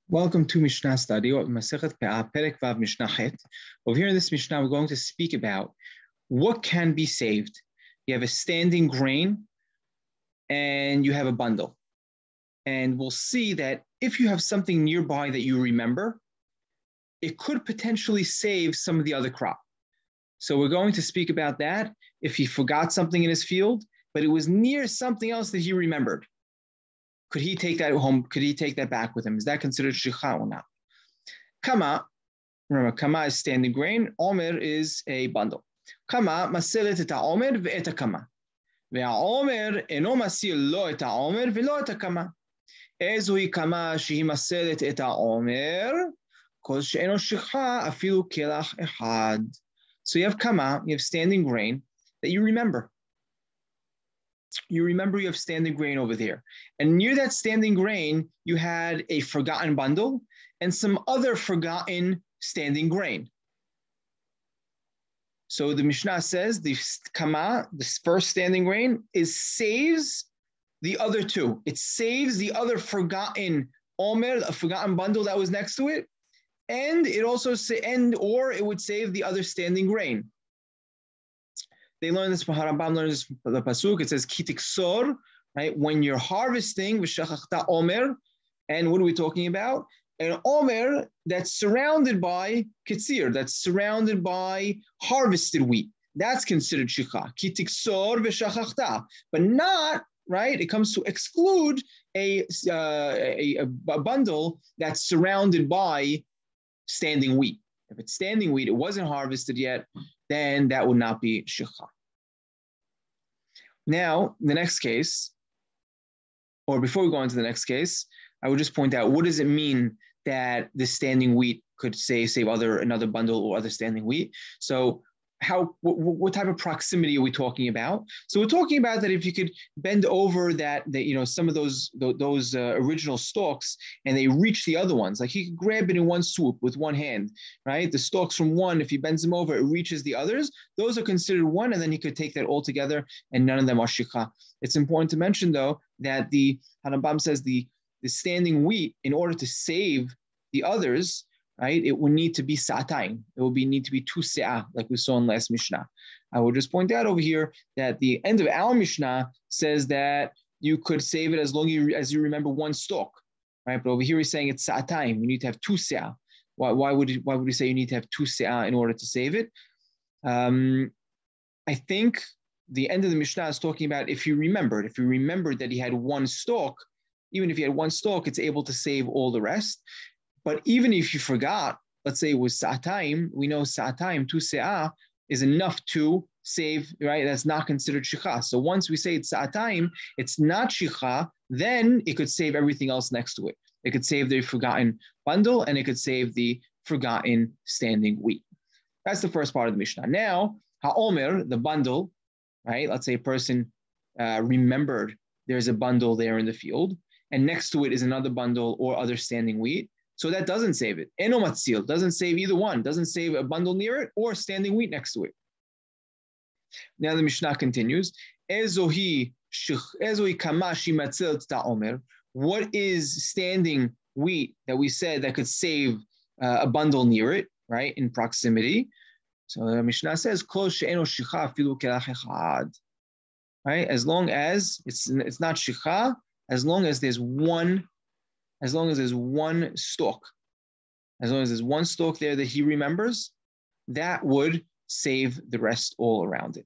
Welcome to Mishna study of Masechet Peah, Perek Vav Mishnah Het. Over here in this Mishnah, we're going to speak about what can be saved. You have a standing grain and you have a bundle. And we'll see that if you have something nearby that you remember, it could potentially save some of the other crop. So we're going to speak about that if he forgot something in his field, but it was near something else that he remembered. Could he take that home? Could he take that back with him? Is that considered shikha or not? Kama, remember, kama is standing grain. Omer is a bundle. Kama maselet et haomer ve'et hakama. Ve'haomer eno masil lo et haomer ve'lo et hakama. Ezohi kama shehi maselet et haomer kol she'eno shikha afilu kelach echad. So you have kama, you have standing grain that you remember. You remember you have standing grain over there. And near that standing grain, you had a forgotten bundle and some other forgotten standing grain. So the Mishnah says the kama, this first standing grain, saves the other two. It saves the other forgotten omer, a forgotten bundle that was next to it, and it also or it would save the other standing grain. They learn this from Harambam, learns this from the pasuk. It says kitiksor, right? When you're harvesting, v'shachachta omer, and what are we talking about? An omer that's surrounded by kitzir, that's surrounded by harvested wheat. That's considered shikha. Kitiksor v'shachachta, but not right. It comes to exclude a bundle that's surrounded by standing wheat. If it's standing wheat, it wasn't harvested yet, then that would not be shikha. Now, the next case, or before we go into the next case, I would just point out, what does it mean that the standing wheat could save another bundle or other standing wheat? So what type of proximity are we talking about? So we're talking about that if you could bend over some of those original stalks and they reach the other ones, like he could grab it in one swoop with one hand, right? The stalks from one, if he bends them over, it reaches the others. Those are considered one, and then he could take that all together, and none of them are shikha. It's important to mention, though, that the Harambam says the standing wheat, in order to save the others, right, it would need to be sa'atayim. It would need to be 2 se'ah, like we saw in last Mishnah. I will just point out over here that the end of our Mishnah says that you could save it as long as you remember one stalk, right? But over here he's saying it's sa'atayim. You need to have 2 se'ah. Why would he say you need to have 2 se'ah in order to save it? I think the end of the Mishnah is talking about if you remembered that he had one stalk, even if he had one stalk, it's able to save all the rest. But even if you forgot, let's say it was sa'atayim, we know sa'atayim, 2 se'ah, is enough to save, right? That's not considered shikha. So once we say it's sa'atayim, it's not shikha, then it could save everything else next to it. It could save the forgotten bundle, and it could save the forgotten standing wheat. That's the first part of the Mishnah. Now, ha'omer, the bundle, right? Let's say a person remembered there's a bundle there in the field, and next to it is another bundle or other standing wheat. So that doesn't save it. Eno matzil doesn't save either one. Doesn't save a bundle near it or standing wheat next to it. Now the Mishnah continues. Ezohi kamashi matzil ta'omer. What is standing wheat that we said that could save a bundle near it, right, in proximity? So the Mishnah says, Kol she'eno shicha afilu kelach echad. Right, as long as it's not shicha, as long as there's one stalk, as long as there's one stalk there that he remembers, that would save the rest all around it.